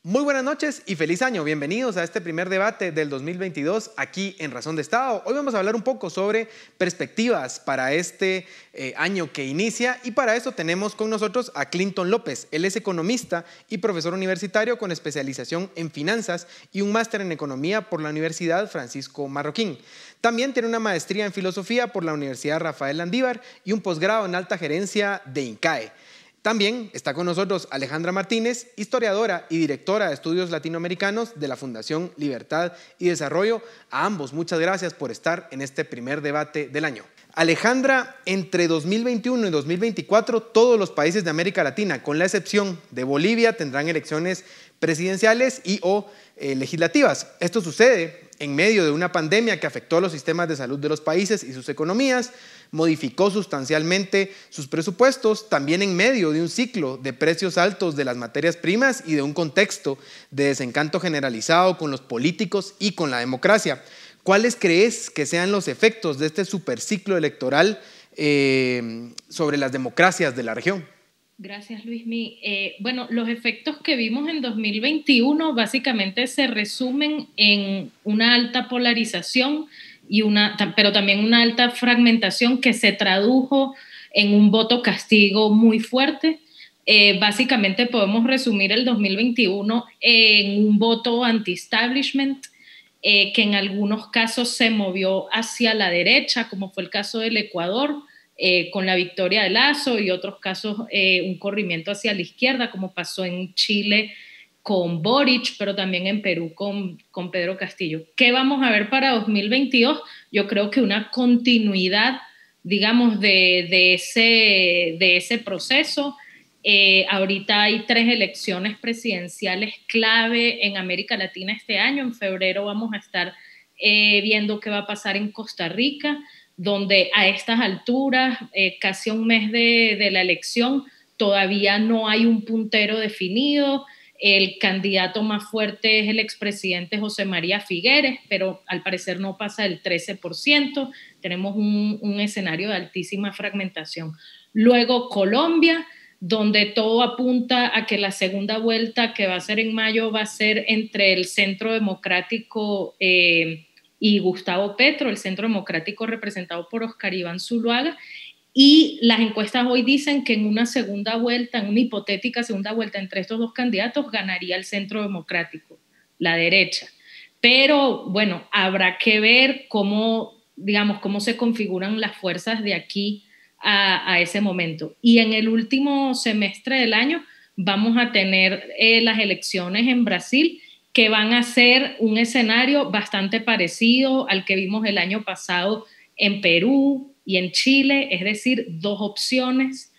Muy buenas noches y feliz año. Bienvenidos a este primer debate del 2022 aquí en Razón de Estado. Hoy vamos a hablar un poco sobre perspectivas para este año que inicia y para eso tenemos con nosotros a Clinton López. Él es economista y profesor universitario con especialización en finanzas y un máster en economía por la Universidad Francisco Marroquín. También tiene una maestría en filosofía por la Universidad Rafael Landívar y un posgrado en alta gerencia de INCAE. También está con nosotros Alejandra Martínez, historiadora y directora de estudios latinoamericanos de la Fundación Libertad y Desarrollo. A ambos, muchas gracias por estar en este primer debate del año. Alejandra, entre 2021 y 2024, todos los países de América Latina, con la excepción de Bolivia, tendrán elecciones presidenciales y o legislativas. Esto sucede en medio de una pandemia que afectó a los sistemas de salud de los países y sus economías, modificó sustancialmente sus presupuestos, también en medio de un ciclo de precios altos de las materias primas y de un contexto de desencanto generalizado con los políticos y con la democracia. ¿Cuáles crees que sean los efectos de este superciclo electoral sobre las democracias de la región? Gracias, Luismi. Bueno, los efectos que vimos en 2021 básicamente se resumen en una alta polarización pero también una alta fragmentación que se tradujo en un voto castigo muy fuerte. Básicamente podemos resumir el 2021 en un voto anti-establishment, que en algunos casos se movió hacia la derecha, como fue el caso del Ecuador, con la victoria de Lasso, y otros casos un corrimiento hacia la izquierda, como pasó en Chile con Boric, pero también en Perú con Pedro Castillo. ¿Qué vamos a ver para 2022? Yo creo que una continuidad, digamos, de ese proceso. Ahorita hay 3 elecciones presidenciales clave en América Latina este año. En febrero vamos a estar viendo qué va a pasar en Costa Rica, donde a estas alturas, casi a un mes de la elección, todavía no hay un puntero definido. El candidato más fuerte es el expresidente José María Figueres, pero al parecer no pasa del 13%. Tenemos un escenario de altísima fragmentación. Luego Colombia, donde todo apunta a que la segunda vuelta, que va a ser en mayo, va a ser entre el Centro Democrático y Gustavo Petro, el Centro Democrático representado por Oscar Iván Zuluaga, y las encuestas hoy dicen que en una segunda vuelta, en una hipotética segunda vuelta entre estos dos candidatos, ganaría el Centro Democrático, la derecha. Pero bueno, habrá que ver cómo se configuran las fuerzas de aquí a ese momento. Y en el último semestre del año vamos a tener las elecciones en Brasil, que van a ser un escenario bastante parecido al que vimos el año pasado en Perú y en Chile, es decir, 2 opciones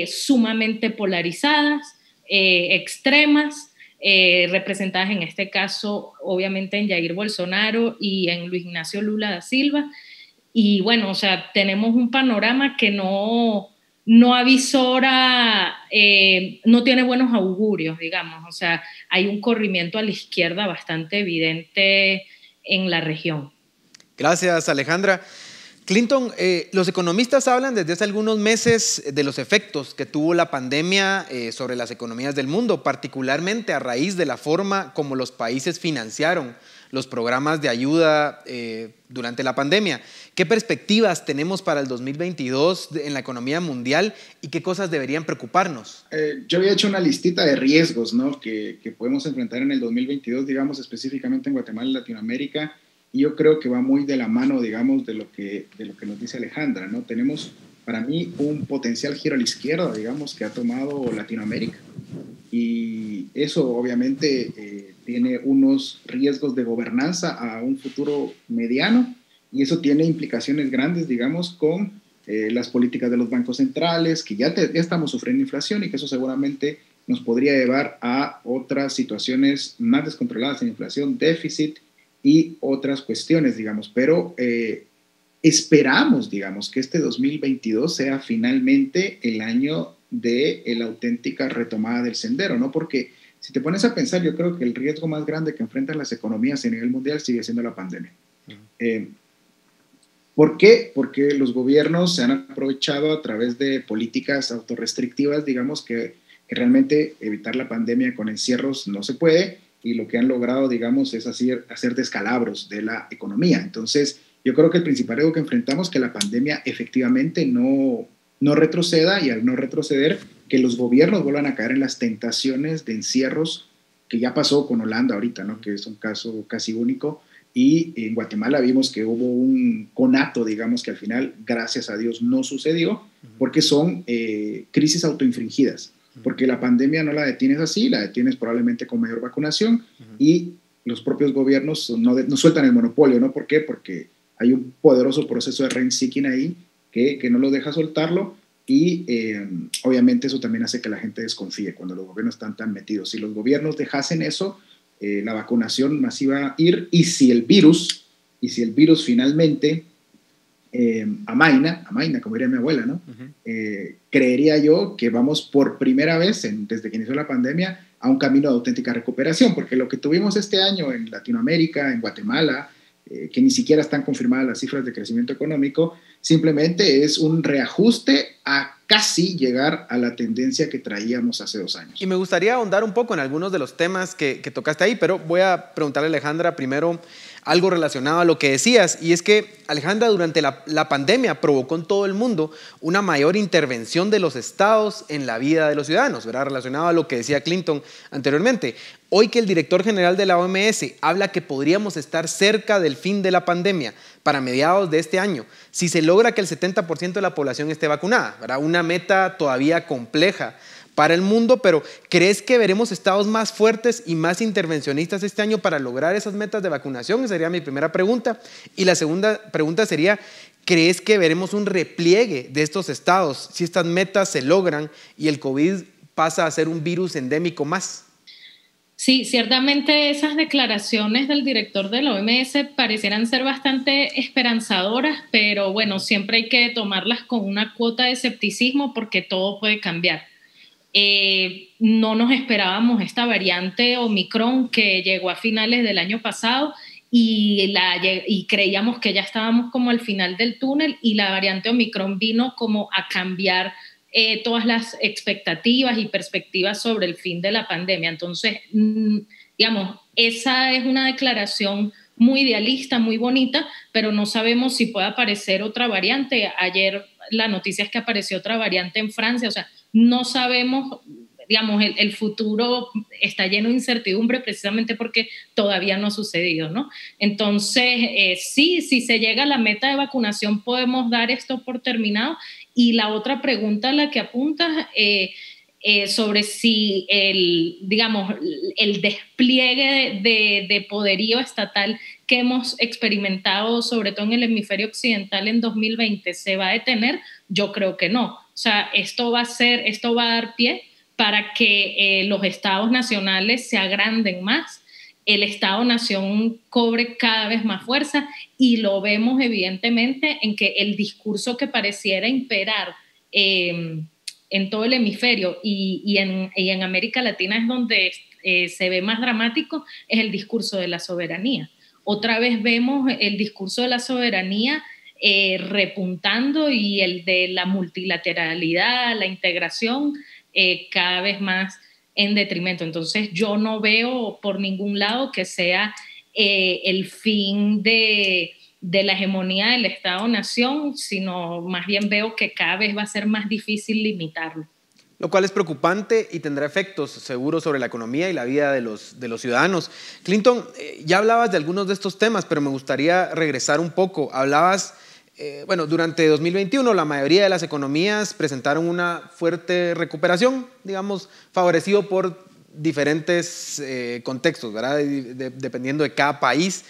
sumamente polarizadas, extremas, representadas en este caso obviamente en Jair Bolsonaro y en Luis Ignacio Lula da Silva. Y bueno, o sea, tenemos un panorama que no avisora, no tiene buenos augurios, digamos. O sea, hay un corrimiento a la izquierda bastante evidente en la región. Gracias, Alejandra. Clinton, los economistas hablan desde hace algunos meses de los efectos que tuvo la pandemia sobre las economías del mundo, particularmente a raíz de la forma como los países financiaron los programas de ayuda durante la pandemia. ¿Qué perspectivas tenemos para el 2022 en la economía mundial y qué cosas deberían preocuparnos? Yo había hecho una listita de riesgos, ¿no?, que podemos enfrentar en el 2022, digamos, específicamente en Guatemala y Latinoamérica. Y yo creo que va muy de la mano, digamos, de lo que nos dice Alejandra, ¿no? Tenemos, para mí, un potencial giro a la izquierda, digamos, que ha tomado Latinoamérica. Y eso, obviamente, tiene unos riesgos de gobernanza a un futuro mediano, y eso tiene implicaciones grandes, digamos, con las políticas de los bancos centrales, que ya estamos sufriendo inflación y que eso seguramente nos podría llevar a otras situaciones más descontroladas en inflación, déficit y otras cuestiones, digamos, pero esperamos, digamos, que este 2022 sea finalmente el año de la auténtica retomada del sendero, ¿no? Porque si te pones a pensar, yo creo que el riesgo más grande que enfrentan las economías a nivel mundial sigue siendo la pandemia. ¿Por qué? Porque los gobiernos se han aprovechado a través de políticas autorrestrictivas, digamos, que que realmente evitar la pandemia con encierros no se puede, y lo que han logrado, digamos, es hacer descalabros de la economía. Entonces, yo creo que el principal reto que enfrentamos es que la pandemia efectivamente no retroceda, y al no retroceder, que los gobiernos vuelvan a caer en las tentaciones de encierros, que ya pasó con Holanda ahorita, ¿no? Que es un caso casi único, y en Guatemala vimos que hubo un conato, digamos, que al final, gracias a Dios, no sucedió, porque son crisis autoinfringidas, porque la pandemia no la detienes así, la detienes probablemente con mayor vacunación, y los propios gobiernos no sueltan el monopolio, ¿no? ¿Por qué? Porque hay un poderoso proceso de rent-seeking ahí que no lo deja soltarlo, y obviamente eso también hace que la gente desconfíe cuando los gobiernos están tan metidos. Si los gobiernos dejasen eso, la vacunación masiva va a ir, y si el virus finalmente amaina, como diría mi abuela, ¿no? Creería yo que vamos por primera vez desde que inició la pandemia a un camino de auténtica recuperación, porque lo que tuvimos este año en Latinoamérica, en Guatemala, que ni siquiera están confirmadas las cifras de crecimiento económico, simplemente es un reajuste a casi llegar a la tendencia que traíamos hace 2 años. Y me gustaría ahondar un poco en algunos de los temas que tocaste ahí, pero voy a preguntarle a Alejandra primero algo relacionado a lo que decías, y es que, Alejandra, durante la pandemia provocó en todo el mundo una mayor intervención de los estados en la vida de los ciudadanos, ¿verdad? Relacionado a lo que decía Clinton anteriormente. Hoy que el director general de la OMS habla que podríamos estar cerca del fin de la pandemia para mediados de este año, si se logra que el 70% de la población esté vacunada, ¿verdad? Una meta todavía compleja para el mundo, pero ¿crees que veremos estados más fuertes y más intervencionistas este año para lograr esas metas de vacunación? Esa sería mi primera pregunta. Y la segunda pregunta sería, ¿crees que veremos un repliegue de estos estados si estas metas se logran y el COVID pasa a ser un virus endémico más? Sí, ciertamente esas declaraciones del director de la OMS parecieran ser bastante esperanzadoras, pero bueno, siempre hay que tomarlas con una cuota de escepticismo porque todo puede cambiar. No nos esperábamos esta variante Omicron que llegó a finales del año pasado y creíamos que ya estábamos como al final del túnel, y la variante Omicron vino como a cambiar todas las expectativas y perspectivas sobre el fin de la pandemia. Entonces, digamos, esa es una declaración muy idealista, muy bonita, pero no sabemos si puede aparecer otra variante. Ayer la noticia es que apareció otra variante en Francia, o sea, no sabemos, digamos, el futuro está lleno de incertidumbre precisamente porque todavía no ha sucedido, ¿no? Entonces, sí, si se llega a la meta de vacunación podemos dar esto por terminado. Y la otra pregunta a la que apuntas, sobre si digamos, el despliegue de poderío estatal que hemos experimentado, sobre todo en el hemisferio occidental en 2020, ¿se va a detener? Yo creo que no. O sea, esto va a dar pie para que los estados nacionales se agranden más, el Estado-Nación cobre cada vez más fuerza, y lo vemos evidentemente en que el discurso que pareciera imperar en todo el hemisferio y en América Latina es donde se ve más dramático, es el discurso de la soberanía. Otra vez vemos el discurso de la soberanía repuntando, y el de la multilateralidad, la integración, cada vez más en detrimento. Entonces yo no veo por ningún lado que sea el fin de la hegemonía del Estado-Nación, sino más bien veo que cada vez va a ser más difícil limitarlo. Lo cual es preocupante y tendrá efectos seguros sobre la economía y la vida de los ciudadanos. Clinton, ya hablabas de algunos de estos temas, pero me gustaría regresar un poco. Hablabas, bueno, durante 2021 la mayoría de las economías presentaron una fuerte recuperación, digamos, favorecido por diferentes contextos, ¿verdad? Dependiendo de cada país.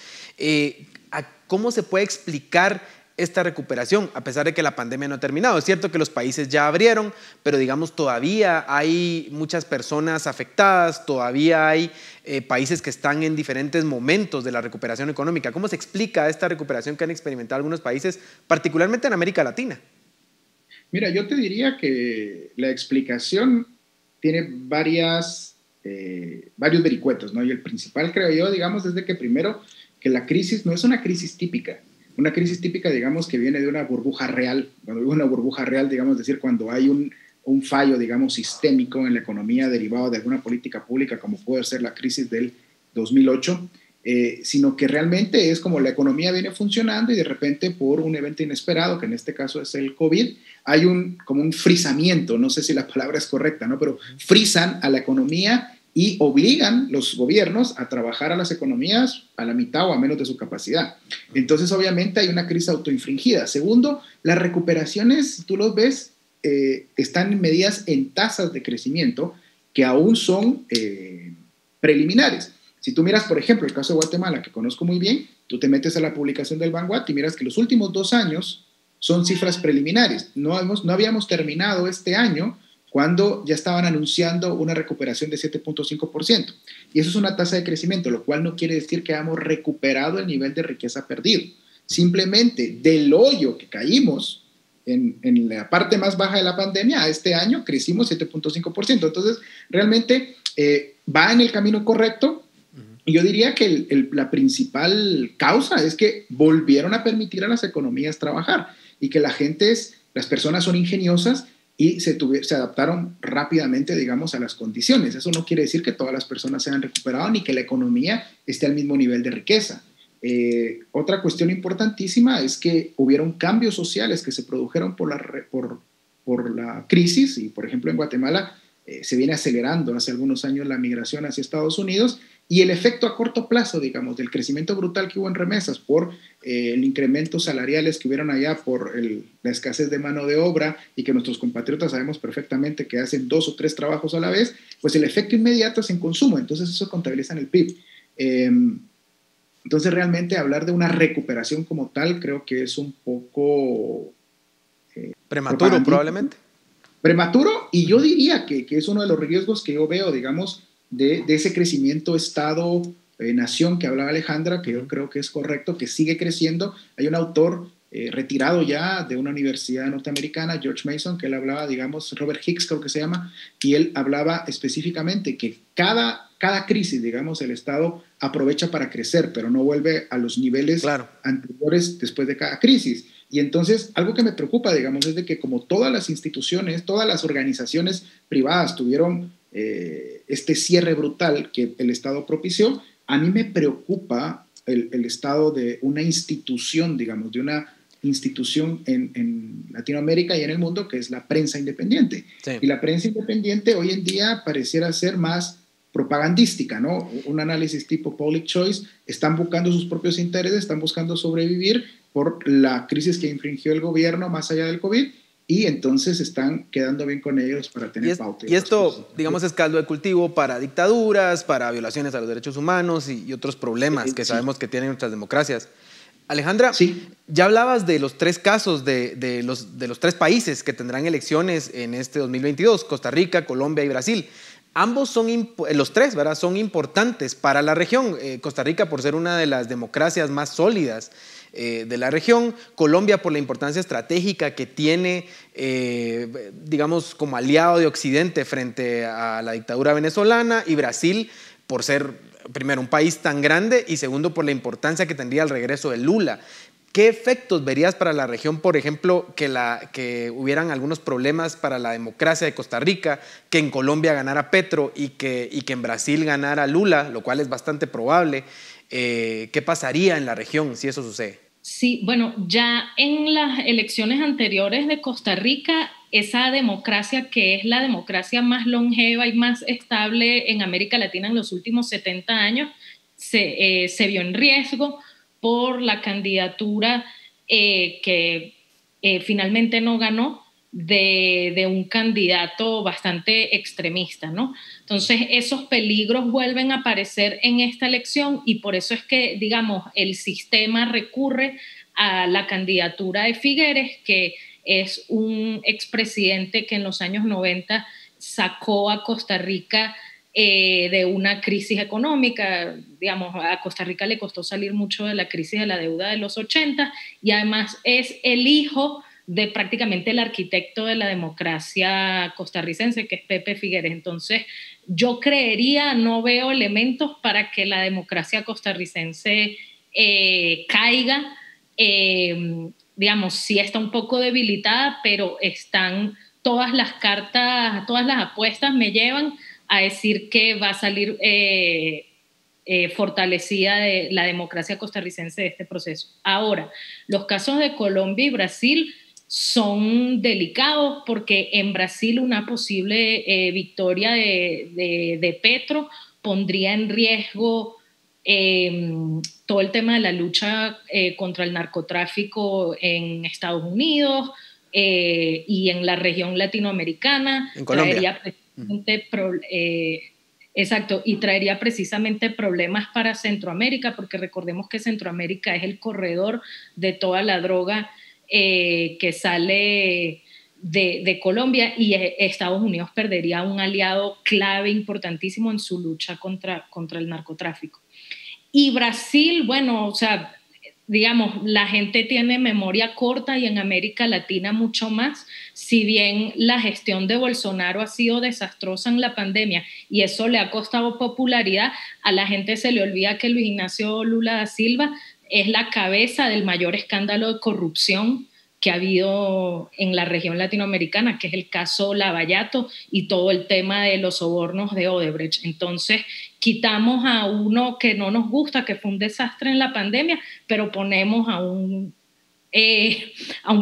¿Cómo se puede explicar esta recuperación, a pesar de que la pandemia no ha terminado? Es cierto que los países ya abrieron, pero digamos todavía hay muchas personas afectadas, todavía hay países que están en diferentes momentos de la recuperación económica. ¿Cómo se explica esta recuperación que han experimentado algunos países, particularmente en América Latina? Mira, yo te diría que la explicación tiene varios vericuetos, ¿no? Y el principal, creo yo, digamos, es de que primero, que la crisis no es una crisis típica. Una crisis típica, digamos, que viene de una burbuja real. Cuando digo una burbuja real, digamos, decir, cuando hay un fallo, digamos, sistémico en la economía derivado de alguna política pública, como puede ser la crisis del 2008, sino que realmente es como la economía viene funcionando y de repente por un evento inesperado, que en este caso es el COVID, hay como un frisamiento, no sé si la palabra es correcta, ¿no? Pero frisan a la economía y obligan los gobiernos a trabajar a las economías a la mitad o a menos de su capacidad. Entonces, obviamente, hay una crisis autoinfringida. Segundo, las recuperaciones, si tú los ves, están medidas en tasas de crecimiento que aún son preliminares. Si tú miras, por ejemplo, el caso de Guatemala, que conozco muy bien, tú te metes a la publicación del Banguat y miras que los últimos 2 años son cifras preliminares. No habíamos terminado este año cuando ya estaban anunciando una recuperación de 7.5%. Y eso es una tasa de crecimiento, lo cual no quiere decir que hayamos recuperado el nivel de riqueza perdido. Simplemente del hoyo que caímos en la parte más baja de la pandemia a este año crecimos 7.5%. Entonces, realmente va en el camino correcto. Y yo diría que la principal causa es que volvieron a permitir a las economías trabajar y que las personas son ingeniosas y se adaptaron rápidamente, digamos, a las condiciones. Eso no quiere decir que todas las personas se han recuperado ni que la economía esté al mismo nivel de riqueza. Otra cuestión importantísima es que hubieron cambios sociales que se produjeron por la crisis y, por ejemplo, en Guatemala se viene acelerando hace algunos años la migración hacia Estados Unidos y el efecto a corto plazo, digamos, del crecimiento brutal que hubo en remesas por el incremento salariales que hubieron allá por la escasez de mano de obra y que nuestros compatriotas sabemos perfectamente que hacen 2 o 3 trabajos a la vez, pues el efecto inmediato es en consumo, entonces eso contabiliza en el PIB. Entonces realmente hablar de una recuperación como tal creo que es un poco... prematuro probablemente. Prematuro, y yo diría que es uno de los riesgos que yo veo, digamos, de ese crecimiento Estado-nación que hablaba Alejandra, que yo creo que es correcto, que sigue creciendo. Hay un autor retirado ya de una universidad norteamericana, George Mason, que él hablaba, digamos, Robert Hicks creo que se llama, y él hablaba específicamente que cada crisis, digamos, el Estado aprovecha para crecer, pero no vuelve a los niveles anteriores después de cada crisis. Y entonces, algo que me preocupa, digamos, es de que como todas las instituciones, todas las organizaciones privadas tuvieron este cierre brutal que el Estado propició, a mí me preocupa el estado de una institución, digamos, de una institución en Latinoamérica y en el mundo, que es la prensa independiente. Sí. Y la prensa independiente hoy en día pareciera ser más propagandística, ¿no? Un análisis tipo public choice, están buscando sus propios intereses, están buscando sobrevivir por la crisis que infringió el gobierno más allá del COVID, y entonces están quedando bien con ellos para tener pauta. Y esto, digamos, es caldo de cultivo para dictaduras, para violaciones a los derechos humanos y otros problemas que sabemos que tienen nuestras democracias. Alejandra, ya hablabas de los 3 casos de los 3 países que tendrán elecciones en este 2022, Costa Rica, Colombia y Brasil. Ambos los 3, ¿verdad?, son importantes para la región. Costa Rica por ser una de las democracias más sólidas de la región, Colombia por la importancia estratégica que tiene, digamos, como aliado de Occidente frente a la dictadura venezolana, y Brasil por ser, primero, un país tan grande y segundo, por la importancia que tendría el regreso de Lula. ¿Qué efectos verías para la región, por ejemplo, que hubieran algunos problemas para la democracia de Costa Rica, que en Colombia ganara Petro y que en Brasil ganara Lula, lo cual es bastante probable? ¿Qué pasaría en la región si eso sucede? Sí, bueno, ya en las elecciones anteriores de Costa Rica, esa democracia que es la democracia más longeva y más estable en América Latina en los últimos 70 años, se vio en riesgo por la candidatura que finalmente no ganó de un candidato bastante extremista, ¿no? Entonces, esos peligros vuelven a aparecer en esta elección y por eso es que, digamos, el sistema recurre a la candidatura de Figueres, que es un expresidente que en los años 90 sacó a Costa Rica de una crisis económica. Digamos, a Costa Rica le costó salir mucho de la crisis de la deuda de los 80 y además es el hijo de prácticamente el arquitecto de la democracia costarricense, que es Pepe Figueres. Entonces, yo creería, no veo elementos para que la democracia costarricense caiga. Digamos, sí está un poco debilitada, pero están todas las cartas, todas las apuestas me llevan a decir que va a salir fortalecida de la democracia costarricense de este proceso. Ahora, los casos de Colombia y Brasil son delicados porque en Brasil una posible victoria de Petro pondría en riesgo todo el tema de la lucha contra el narcotráfico en Estados Unidos y en la región latinoamericana. En Colombia. Exacto, y traería precisamente problemas para Centroamérica, porque recordemos que Centroamérica es el corredor de toda la droga que sale de Colombia, y Estados Unidos perdería un aliado clave importantísimo en su lucha contra el narcotráfico. Y Brasil, bueno, o sea, digamos, la gente tiene memoria corta y en América Latina mucho más. Si bien la gestión de Bolsonaro ha sido desastrosa en la pandemia y eso le ha costado popularidad, a la gente se le olvida que Luis Ignacio Lula da Silva es la cabeza del mayor escándalo de corrupción que ha habido en la región latinoamericana, que es el caso Lavallato y todo el tema de los sobornos de Odebrecht. Entonces, quitamos a uno que no nos gusta, que fue un desastre en la pandemia, pero ponemos a un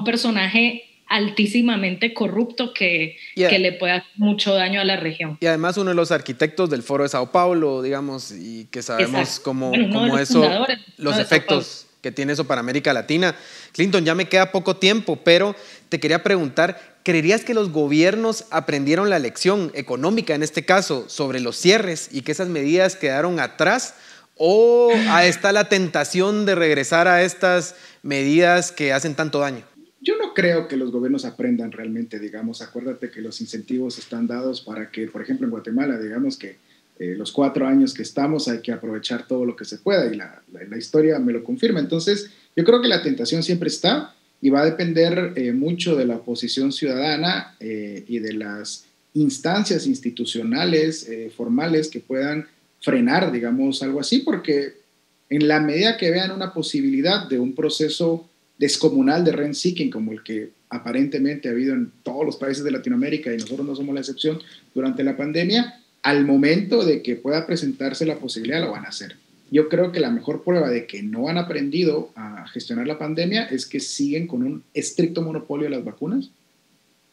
personaje altísimamente corrupto que le puede hacer mucho daño a la región. Y además uno de los arquitectos del Foro de Sao Paulo, digamos, y que sabemos cómo eso, los efectos que tiene eso para América Latina. Clinton, ya me queda poco tiempo, pero te quería preguntar, ¿creerías que los gobiernos aprendieron la lección económica, en este caso, sobre los cierres y que esas medidas quedaron atrás? ¿O está la tentación de regresar a estas medidas que hacen tanto daño? Yo no creo que los gobiernos aprendan realmente, digamos. Acuérdate que los incentivos están dados para que, por ejemplo, en Guatemala, digamos que los 4 años que estamos hay que aprovechar todo lo que se pueda, y la historia me lo confirma. Entonces, yo creo que la tentación siempre está y va a depender mucho de la oposición ciudadana y de las instancias institucionales formales que puedan frenar, digamos, algo así, porque en la medida que vean una posibilidad de un proceso descomunal de rent-seeking como el que aparentemente ha habido en todos los países de Latinoamérica, y nosotros no somos la excepción, durante la pandemia, al momento de que pueda presentarse la posibilidad lo van a hacer. Yo creo que la mejor prueba de que no han aprendido a gestionar la pandemia es que siguen con un estricto monopolio de las vacunas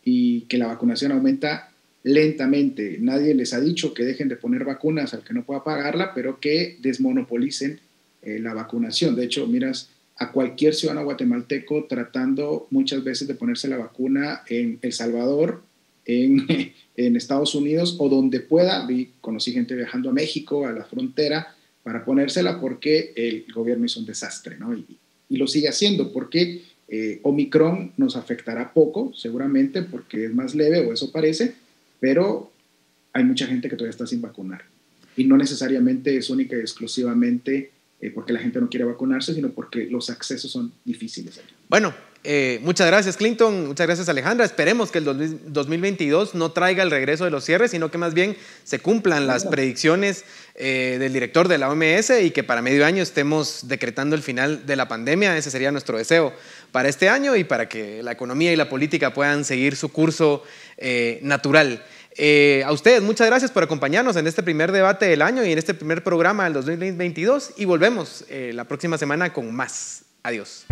y que la vacunación aumenta lentamente. Nadie les ha dicho que dejen de poner vacunas al que no pueda pagarla, pero que desmonopolicen la vacunación. De hecho, miras a cualquier ciudadano guatemalteco tratando muchas veces de ponerse la vacuna en El Salvador, en Estados Unidos o donde pueda. Conocí gente viajando a México, a la frontera, para ponérsela porque el gobierno hizo un desastre, ¿no? Y lo sigue haciendo porque Omicron nos afectará poco, seguramente, porque es más leve, o eso parece, pero hay mucha gente que todavía está sin vacunar. Y no necesariamente es única y exclusivamente porque la gente no quiere vacunarse, sino porque los accesos son difíciles. Bueno, muchas gracias, Clinton, muchas gracias, Alejandra. Esperemos que el 2022 no traiga el regreso de los cierres, sino que más bien se cumplan las predicciones del director de la OMS y que para medio año estemos decretando el final de la pandemia. Ese sería nuestro deseo para este año y para que la economía y la política puedan seguir su curso natural. A ustedes, muchas gracias por acompañarnos en este primer debate del año y en este primer programa del 2022, y volvemos la próxima semana con más. Adiós.